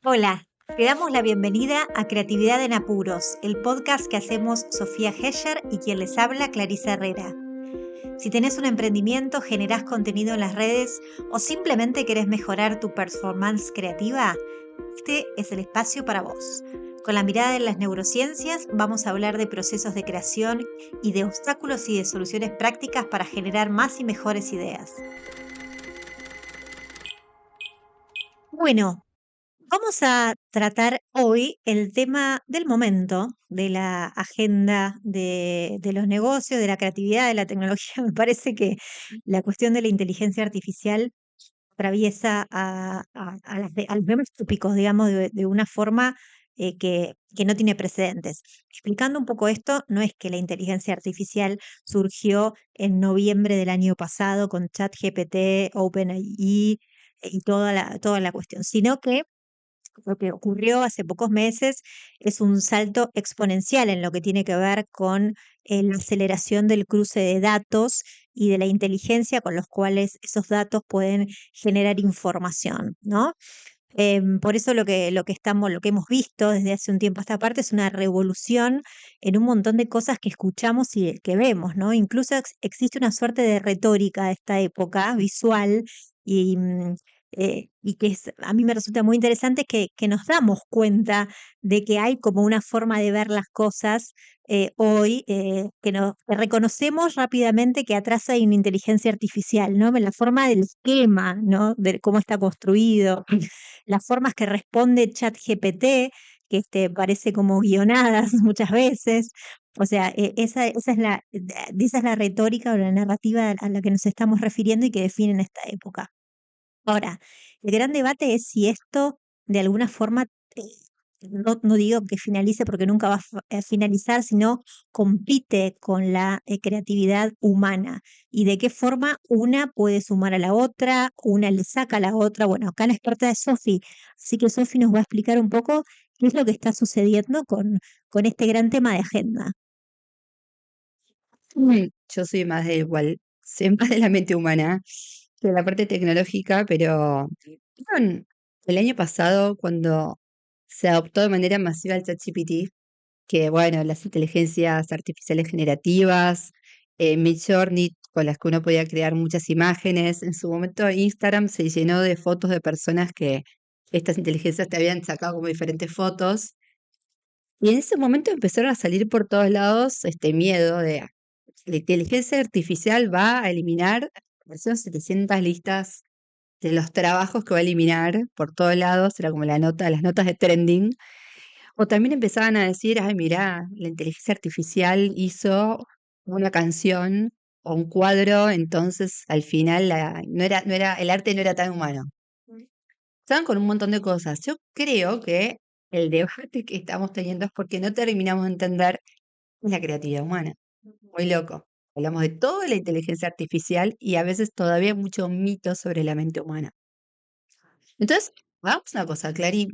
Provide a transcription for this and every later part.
Hola, te damos la bienvenida a Creatividad en Apuros, el podcast que hacemos Sofía Hescher y quien les habla, Clarisa Herrera. Si tenés un emprendimiento, generás contenido en las redes o simplemente querés mejorar tu performance creativa, este es el espacio para vos. Con la mirada de las neurociencias vamos a hablar de procesos de creación y de obstáculos y de soluciones prácticas para generar más y mejores ideas. Bueno, vamos a tratar hoy el tema del momento, de la agenda de los negocios, de la creatividad, de la tecnología. Me parece que la cuestión de la inteligencia artificial atraviesa a los temas tópicos, digamos, de una forma que no tiene precedentes. Explicando un poco esto, no es que la inteligencia artificial surgió en noviembre del año pasado con ChatGPT, OpenAI y toda la cuestión, sino que lo que ocurrió hace pocos meses es un salto exponencial en lo que tiene que ver con la aceleración del cruce de datos y de la inteligencia con los cuales esos datos pueden generar información, ¿no? Por eso lo que hemos visto desde hace un tiempo a esta parte es una revolución en un montón de cosas que escuchamos y que vemos, ¿no? Incluso existe una suerte de retórica de esta época visual y, y que a mí me resulta muy interesante que nos damos cuenta de que hay como una forma de ver las cosas hoy que reconocemos rápidamente que atrás hay una inteligencia artificial, ¿no? La forma del esquema, ¿no? De cómo está construido, las formas que responde ChatGPT, que parece como guionadas muchas veces. O sea, esa es la retórica o la narrativa a la que nos estamos refiriendo y que definen esta época. Ahora, el gran debate es si esto de alguna forma, eh, no digo que finalice porque nunca va a finalizar, sino compite con la creatividad humana y de qué forma una puede sumar a la otra, una le saca a la otra. Bueno, acá la experta es Sofi, así que Sofi nos va a explicar un poco qué es lo que está sucediendo con este gran tema de agenda. Yo soy más de igual, soy más de la mente humana que de la parte tecnológica, pero ¿vieron el año pasado cuando se adoptó de manera masiva el ChatGPT? Que bueno, las inteligencias artificiales generativas, Midjourney, con las que uno podía crear muchas imágenes. En su momento Instagram se llenó de fotos de personas que estas inteligencias te habían sacado como diferentes fotos. Y en ese momento empezaron a salir por todos lados este miedo de la inteligencia artificial va a eliminar, aparecieron 700 listas de los trabajos que va a eliminar por todos lados, era como las notas de trending. O también empezaban a decir, ay, mirá, la inteligencia artificial hizo una canción o un cuadro, entonces al final el arte no era tan humano. Estaban con un montón de cosas. Yo creo que el debate que estamos teniendo es porque no terminamos de entender la creatividad humana. Muy loco. Hablamos de toda la inteligencia artificial y a veces todavía hay mucho mito sobre la mente humana. Entonces, hagamos una cosa, Clary.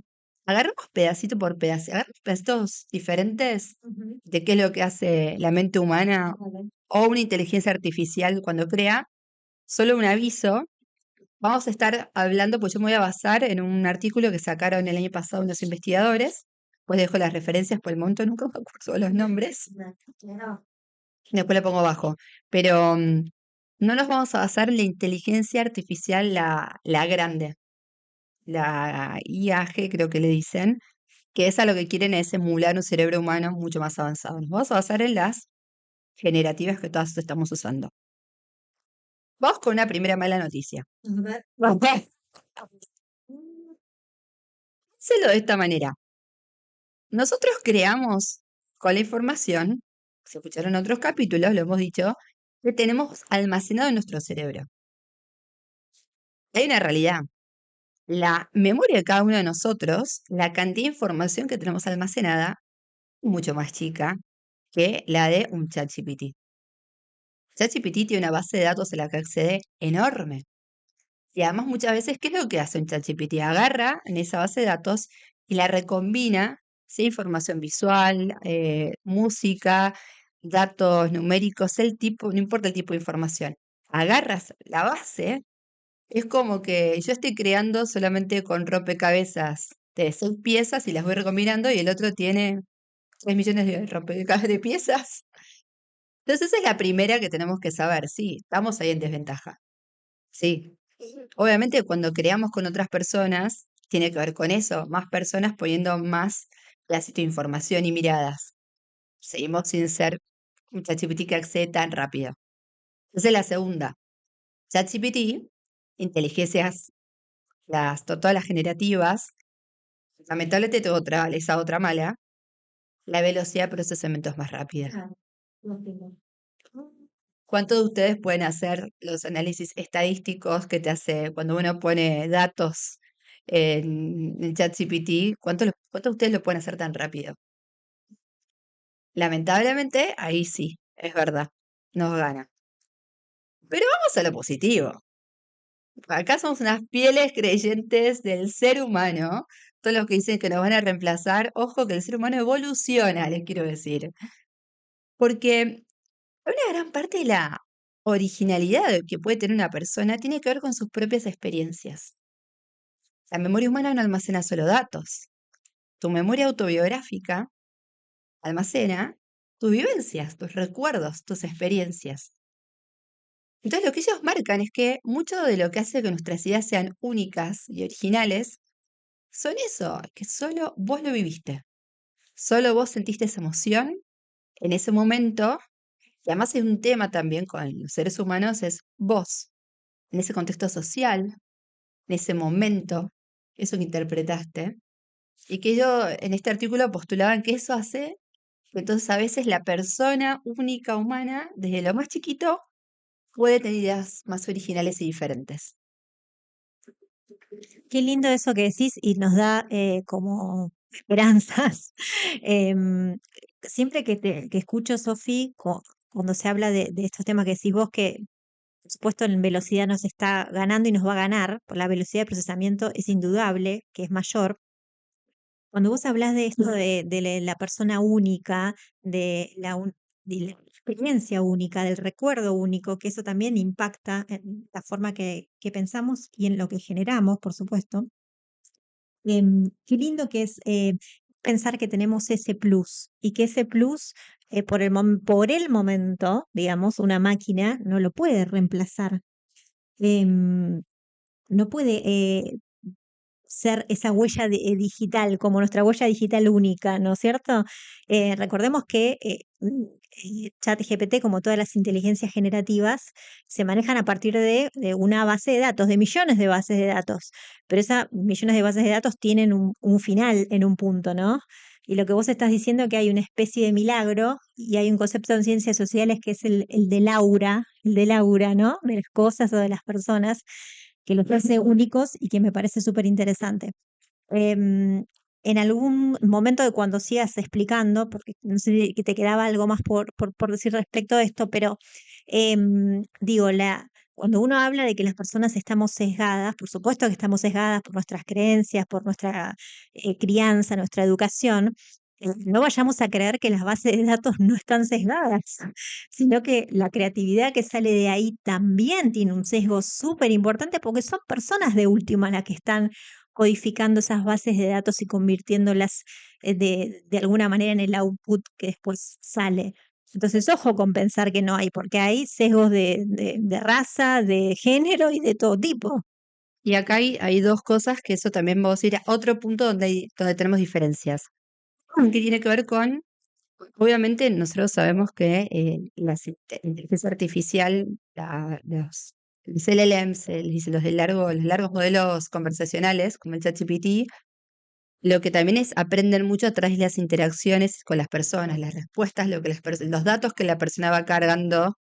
Agarremos pedacito por pedacito, agarremos pedacitos diferentes Ujú. de qué es lo que hace la mente humana Vale. o una inteligencia artificial cuando crea. Solo un aviso. Vamos a estar hablando, pues yo me voy a basar en un artículo que sacaron el año pasado unos investigadores. Pues dejo las referencias por el momento, nunca me acuerdo los nombres. Claro. Después le pongo abajo. Pero no nos vamos a basar en la inteligencia artificial, la grande, la IAG creo que le dicen, que esa lo que quieren es emular un cerebro humano mucho más avanzado. Nos vamos a basar en las generativas que todas estamos usando. Vamos con una primera mala noticia. A ver. Hácelo de esta manera. Nosotros creamos con la información, se escucharon otros capítulos, lo hemos dicho, que tenemos almacenado en nuestro cerebro. Hay una realidad. La memoria de cada uno de nosotros, la cantidad de información que tenemos almacenada, es mucho más chica que la de un ChatGPT. ChatGPT tiene una base de datos a la que accede enorme. Y además muchas veces, ¿qué es lo que hace un ChatGPT? Agarra en esa base de datos y la recombina, ¿sí? Información visual, música, datos numéricos, el tipo, no importa el tipo de información. Agarras la base, es como que yo estoy creando solamente con rompecabezas de 6 piezas y las voy recombinando y el otro tiene 3 millones de rompecabezas de piezas. Entonces esa es la primera que tenemos que saber, sí, estamos ahí en desventaja, sí. Obviamente cuando creamos con otras personas, tiene que ver con eso, más personas poniendo más pedacito de información y miradas. Seguimos sin ser un ChatGPT que accede tan rápido. Entonces la segunda, ChatGPT, inteligencias, todas las generativas, lamentablemente tengo esa otra mala, la velocidad de procesamiento es más rápida. ¿Cuántos de ustedes pueden hacer los análisis estadísticos que te hace cuando uno pone datos en ChatGPT? ¿Cuántos de ustedes lo pueden hacer tan rápido? Lamentablemente, ahí sí, es verdad, nos gana. Pero vamos a lo positivo. Acá somos unas fieles creyentes del ser humano. Todos los que dicen que nos van a reemplazar, ojo que el ser humano evoluciona, les quiero decir. Porque una gran parte de la originalidad que puede tener una persona tiene que ver con sus propias experiencias. La memoria humana no almacena solo datos. Tu memoria autobiográfica almacena tus vivencias, tus recuerdos, tus experiencias. Entonces lo que ellos marcan es que mucho de lo que hace que nuestras ideas sean únicas y originales son eso, que solo vos lo viviste. Solo vos sentiste esa emoción en ese momento. Y además hay un tema también con los seres humanos, es vos, en ese contexto social, en ese momento, eso que interpretaste. Y que ellos en este artículo postulaban que eso hace que entonces a veces la persona única humana, desde lo más chiquito, puede tener ideas más originales y diferentes. Qué lindo eso que decís y nos da como esperanzas. Em, Siempre que escucho, Sofi, cuando se habla de estos temas que decís vos, que por supuesto en velocidad nos está ganando y nos va a ganar, por la velocidad de procesamiento es indudable que es mayor. Cuando vos hablas de esto de la persona única, de la experiencia única, del recuerdo único, que eso también impacta en la forma que pensamos y en lo que generamos, por supuesto. Qué lindo que es pensar que tenemos ese plus y que ese plus, por el momento, digamos, una máquina no lo puede reemplazar. Em, no puede ser esa huella digital, como nuestra huella digital única, ¿no es cierto? Recordemos que ChatGPT, como todas las inteligencias generativas, se manejan a partir de una base de datos, de millones de bases de datos, pero esas millones de bases de datos tienen un final en un punto, ¿no? Y lo que vos estás diciendo es que hay una especie de milagro y hay un concepto en ciencias sociales que es el del aura, ¿no? De las cosas o de las personas que los hace únicos y que me parece súper interesante. Em, en algún momento de cuando sigas explicando, porque no sé si que te quedaba algo más por decir respecto a esto, pero digo, cuando uno habla de que las personas estamos sesgadas, por supuesto que estamos sesgadas por nuestras creencias, por nuestra crianza, nuestra educación. No vayamos a creer que las bases de datos no están sesgadas, sino que la creatividad que sale de ahí también tiene un sesgo súper importante porque son personas de última las que están codificando esas bases de datos y convirtiéndolas de alguna manera en el output que después sale. Entonces, ojo con pensar que no hay, porque hay sesgos de raza, de género y de todo tipo. Y acá hay dos cosas que eso también vamos a ir a otro punto donde tenemos diferencias, que tiene que ver con, obviamente nosotros sabemos que la inteligencia artificial, los LLMs, los largos modelos conversacionales, como el ChatGPT, lo que también es aprenden mucho a través de las interacciones con las personas, las respuestas, los datos que la persona va cargando.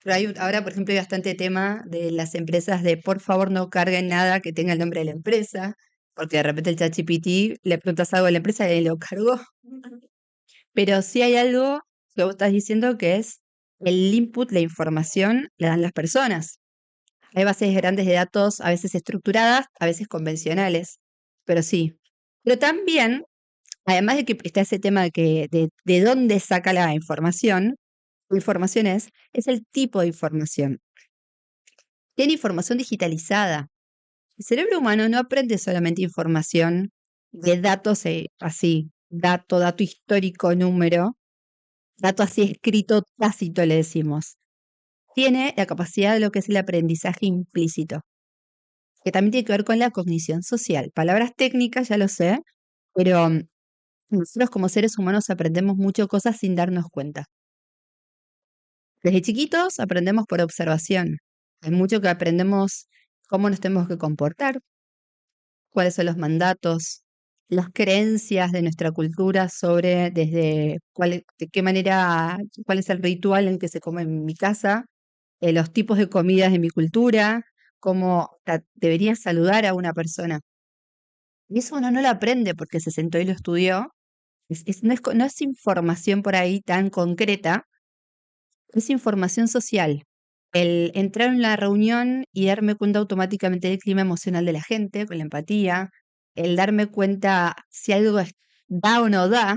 Pero ahora, por ejemplo, hay bastante tema de las empresas de por favor no carguen nada que tenga el nombre de la empresa, porque de repente el ChatGPT le preguntas algo a la empresa y lo cargó. Pero sí hay algo que vos estás diciendo que es el input, la información, la dan las personas. Hay bases grandes de datos, a veces estructuradas, a veces convencionales, pero sí. Pero también, además de que está ese tema de dónde saca la información es el tipo de información. Tiene información digitalizada. El cerebro humano no aprende solamente información de datos así, dato histórico, número, dato así escrito tácito le decimos. Tiene la capacidad de lo que es el aprendizaje implícito, que también tiene que ver con la cognición social. Palabras técnicas, ya lo sé, pero nosotros como seres humanos aprendemos muchas cosas sin darnos cuenta. Desde chiquitos aprendemos por observación. Hay mucho que aprendemos cómo nos tenemos que comportar, cuáles son los mandatos, las creencias de nuestra cultura sobre desde de qué manera, cuál es el ritual en que se come en mi casa, los tipos de comidas de mi cultura, cómo debería saludar a una persona. Y eso uno no lo aprende porque se sentó y lo estudió. No es información por ahí tan concreta, es información social. El entrar en la reunión y darme cuenta automáticamente del clima emocional de la gente, con la empatía, el darme cuenta si algo da o no da,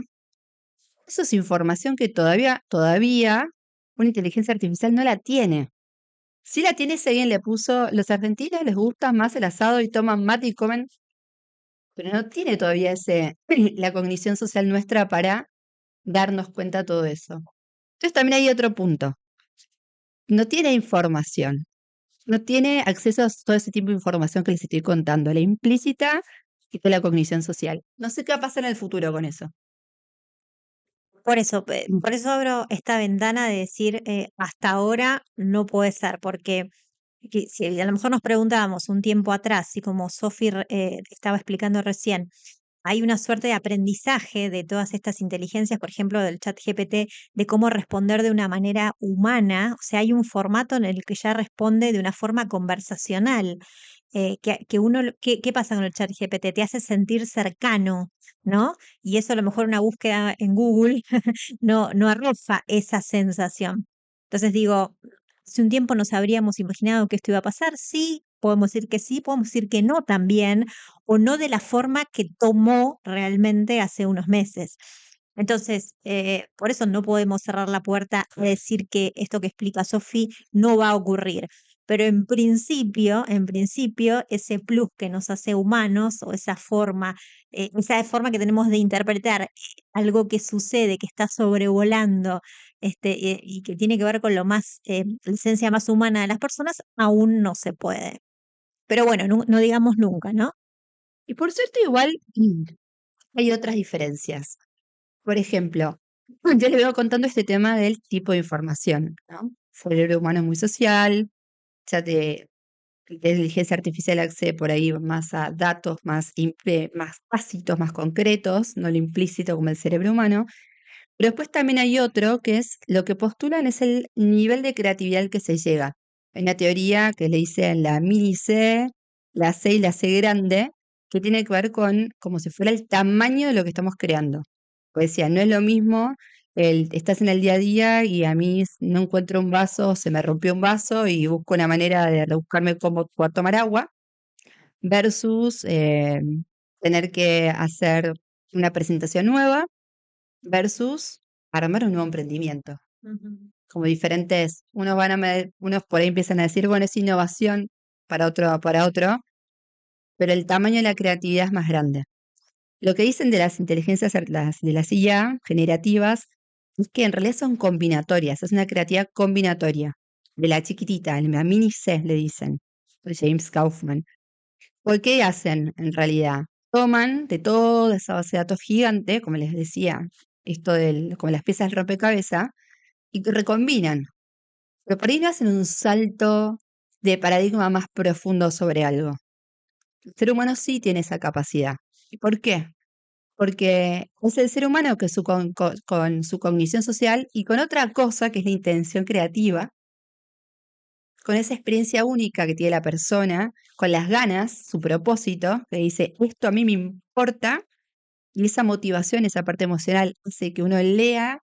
eso es información que todavía una inteligencia artificial no la tiene. Si la tiene, si alguien le puso, los argentinos les gusta más el asado y toman mate y comen, pero no tiene todavía la cognición social nuestra para darnos cuenta de todo eso. Entonces también hay otro punto. No tiene información. No tiene acceso a todo ese tipo de información que les estoy contando, la implícita y de la cognición social. No sé qué va a pasar en el futuro con eso. Por eso abro esta ventana de decir, hasta ahora no puede ser, porque si a lo mejor nos preguntábamos un tiempo atrás, y como Sofi estaba explicando recién, hay una suerte de aprendizaje de todas estas inteligencias, por ejemplo, del chat GPT, de cómo responder de una manera humana. O sea, hay un formato en el que ya responde de una forma conversacional. ¿Qué pasa con el chat GPT? Te hace sentir cercano, ¿no? Y eso a lo mejor una búsqueda en Google no arroja esa sensación. Entonces digo, hace un tiempo nos habríamos imaginado que esto iba a pasar, sí, podemos decir que no también, o no de la forma que tomó realmente hace unos meses. Entonces, por eso no podemos cerrar la puerta a decir que esto que explica Sofi no va a ocurrir. Pero en principio, ese plus que nos hace humanos o esa forma que tenemos de interpretar algo que sucede, que está sobrevolando, y que tiene que ver con la esencia más humana de las personas, aún no se puede. Pero bueno, no digamos nunca, ¿no? Y por cierto, igual hay otras diferencias. Por ejemplo, yo le veo contando este tema del tipo de información, ¿no? El cerebro humano es muy social, ya la inteligencia artificial accede por ahí más a datos más tácitos, más concretos, no lo implícito como el cerebro humano. Pero después también hay otro que es lo que postulan es el nivel de creatividad al que se llega. Hay una teoría que le dicen la mini C, la C y la C grande, que tiene que ver con como si fuera el tamaño de lo que estamos creando. Pues decía, no es lo mismo, estás en el día a día y a mí no encuentro un vaso, se me rompió un vaso y busco una manera de rebuscarme cómo poder tomar agua, versus tener que hacer una presentación nueva versus armar un nuevo emprendimiento. Ujú. Como diferentes, unos por ahí empiezan a decir, bueno, es innovación para otro, pero el tamaño de la creatividad es más grande. Lo que dicen de las de las IA generativas, es que en realidad son combinatorias, es una creatividad combinatoria, de la chiquitita, la mini C le dicen, de James Kaufman. ¿Por qué hacen en realidad? Toman de toda esa base de datos gigante, como les decía, como las piezas del rompecabezas, y que recombinan. Pero por ahí no hacen un salto de paradigma más profundo sobre algo. El ser humano sí tiene esa capacidad. ¿Y por qué? Porque es el ser humano que con su cognición social y con otra cosa que es la intención creativa, con esa experiencia única que tiene la persona, con las ganas, su propósito, que dice, esto a mí me importa, y esa motivación, esa parte emocional, hace que uno lea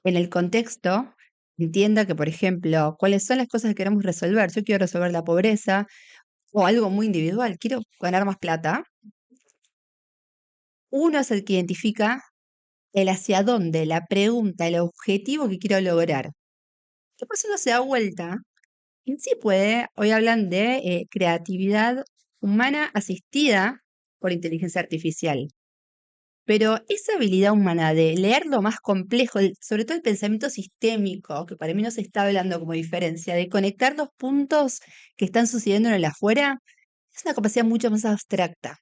en el contexto, entienda que, por ejemplo, cuáles son las cosas que queremos resolver. Yo quiero resolver la pobreza o algo muy individual, quiero ganar más plata. Uno es el que identifica el hacia dónde, la pregunta, el objetivo que quiero lograr. Después uno se da vuelta y sí puede, hoy hablan de creatividad humana asistida por inteligencia artificial. pero esa habilidad humana de leer lo más complejo, sobre todo el pensamiento sistémico, que para mí no se está hablando como diferencia, de conectar los puntos que están sucediendo en el afuera, es una capacidad mucho más abstracta,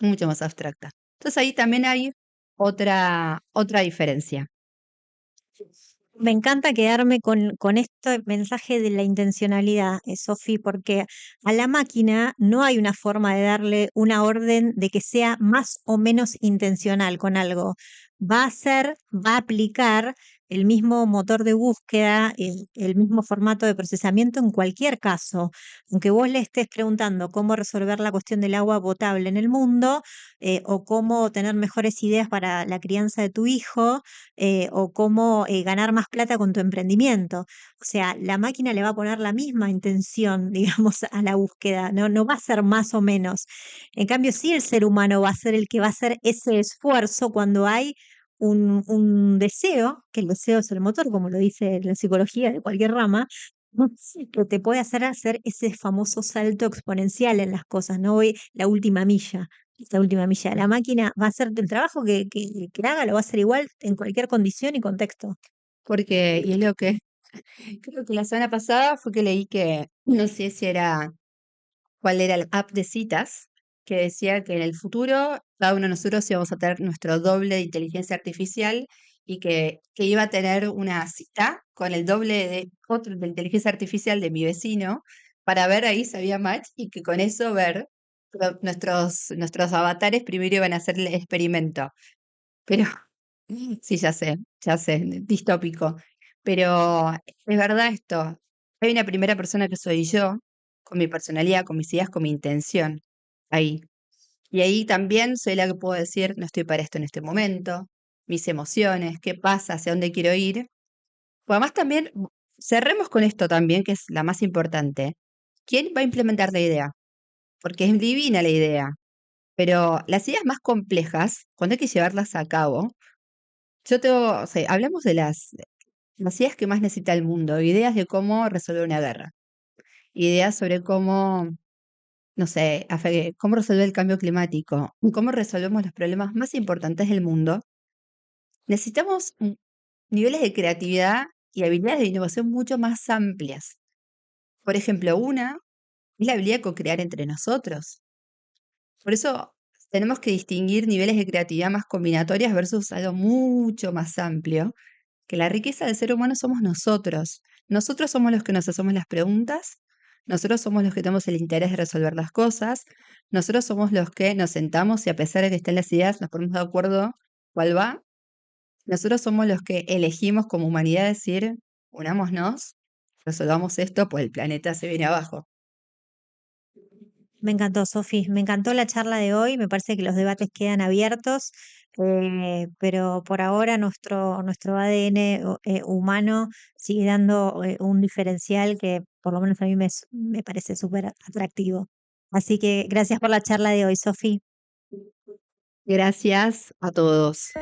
mucho más abstracta. Entonces ahí también hay otra diferencia. Me encanta quedarme con este mensaje de la intencionalidad, Sofi, porque a la máquina no hay una forma de darle una orden de que sea más o menos intencional con algo. Va a hacer, va a aplicar el mismo motor de búsqueda, el mismo formato de procesamiento en cualquier caso. Aunque vos le estés preguntando cómo resolver la cuestión del agua potable en el mundo, o cómo tener mejores ideas para la crianza de tu hijo, o cómo ganar más plata con tu emprendimiento. O sea, la máquina le va a poner la misma intención, digamos, a la búsqueda, no, no va a ser más o menos. En cambio, sí el ser humano va a ser el que va a hacer ese esfuerzo cuando hay un deseo, que el deseo es el motor, como lo dice la psicología de cualquier rama, ¿no? Que te puede hacer ese famoso salto exponencial en las cosas, ¿no? Hoy la última milla. Esta última milla. La máquina va a hacer el trabajo que haga, lo va a hacer igual en cualquier condición y contexto. Porque, y es lo que creo que la semana pasada fue que leí que, no sé si era, cuál era la app de citas, que decía que en el futuro cada uno de nosotros íbamos a tener nuestro doble de inteligencia artificial y que iba a tener una cita con el doble de otro de inteligencia artificial de mi vecino para ver ahí si había match y que con eso ver nuestros avatares primero iban a hacer el experimento. Pero sí, ya sé, distópico. Pero es verdad esto. Hay una primera persona que soy yo, con mi personalidad, con mis ideas, con mi intención. Ahí. Y ahí también soy la que puedo decir, no estoy para esto en este momento, mis emociones, qué pasa, hacia dónde quiero ir. Pues además también, cerremos con esto también, que es la más importante. ¿Quién va a implementar la idea? Porque es divina la idea, pero las ideas más complejas, cuando hay que llevarlas a cabo, o sea, hablamos de las ideas que más necesita el mundo, ideas de cómo resolver una guerra, ideas sobre cómo, no sé, cómo resolver el cambio climático, cómo resolvemos los problemas más importantes del mundo. Necesitamos niveles de creatividad y habilidades de innovación mucho más amplias. Por ejemplo, una es la habilidad de co-crear entre nosotros. Por eso tenemos que distinguir niveles de creatividad más combinatorias versus algo mucho más amplio, que la riqueza del ser humano somos nosotros. Nosotros somos los que nos hacemos las preguntas, nosotros somos los que tenemos el interés de resolver las cosas, nosotros somos los que nos sentamos y a pesar de que estén las ideas, nos ponemos de acuerdo cuál va. Nosotros somos los que elegimos como humanidad decir, unámonos, resolvamos esto, pues el planeta se viene abajo. Me encantó, Sofi. Me encantó la charla de hoy. Me parece que los debates quedan abiertos, pero por ahora nuestro ADN humano sigue dando un diferencial que por lo menos a mí me parece súper atractivo. Así que gracias por la charla de hoy, Sofi. Gracias a todos.